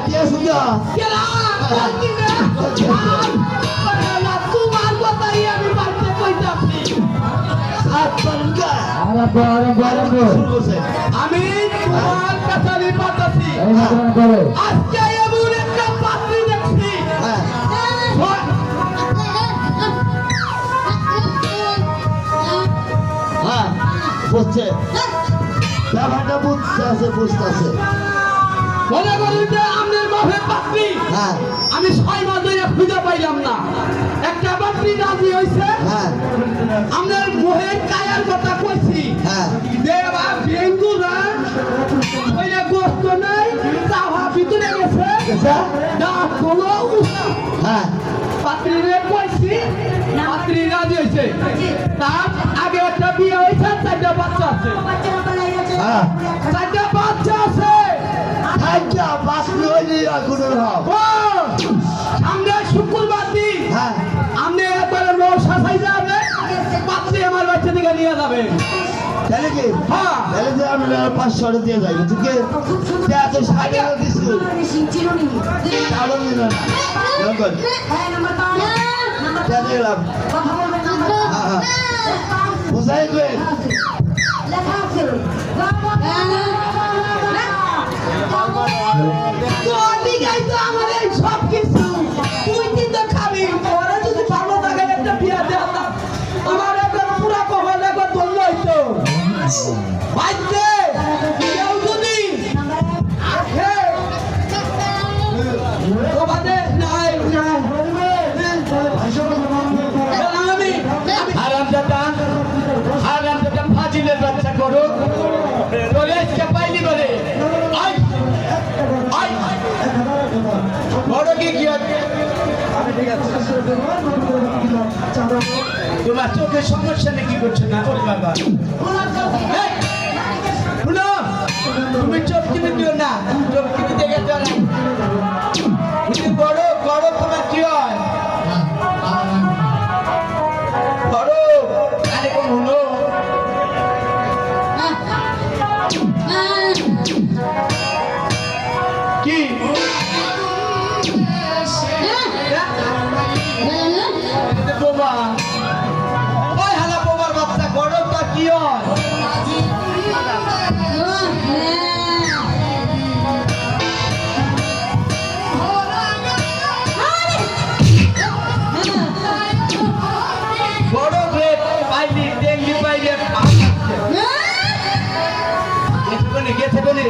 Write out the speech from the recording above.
কে সুজা কেলা বলছি না তোমার কথাই আমি বাড়িতে কইতাছি আতঙ্কা শুরু করছে আমি তোমার কথাই পাতাছি আজকে এমন একটা পাত্রী দেখছি হ্যাঁ হ্যাঁ বুঝছে ব্যাপারটা বুঝতেছে মনে করি যে আপনার বাপের পাত্রী হ্যাঁ আমি 6 মাস ধরে খুঁজে পাইলাম না একটা পাত্রী রাজি হয়েছে হ্যাঁ আপনার মোহের কায়ার কথা কইছি হ্যাঁ দেবা বেঙ্গুরা ওইটা গোস্ত নাই চাওয়া ভিতরে গেছে না কোনো হ্যাঁ পাত্রীরে কইছি পাত্রী রাজি হয়েছে তার আগে একটা বিয়ে হয়েছে 4টা বাচ্চা আছে হ্যাঁ 4টা বাচ্চা আছে আচ্ছা বাস লইলি কোনো রকম সামনে শুক্রবার দিন হ্যাঁ আপনি একবারে লোক সাজাই যাবে পাত্রী আমার বাচ্চা থেকে নিয়ে যাবে তাহলে কি হ্যাঁ তাহলে যে আমি 500 দিয়ে যাই ঠিক আছে এত সাইডে দিছি চালন দিল না কেমন কেন গেলাম হ্যাঁ বুঝাই গো তোর দিকেই তো আমার এই সব কিছু তুই কিন্তু খাবি ওরা যদি ভালো থাকে একটা বিয়া দেওয়া আমার একবার পুরা কখন একবার ধরল হইতো ভাইতে কেউ যদি আসে তোমাদের নাই আমি হারামজাদা ফাজিলের বাচ্চা করো তোরে আজকে পাইলি বলে বড় কি আছে তোমার চোখের সমস্যা নাকি করছে না ওরে বাবা শুনো তুমি চোখ কিনে দিও না চোখ কিনে দেখে যাও না বড় বড় তোমার কি হয় বড় আরে কোন হলো কি বোমা ওই হালা বোমার বাচ্চা গরমটা কি হয় বড় গ্রেট পাইলি ডেঙ্গি পাইলি গেছে কোনে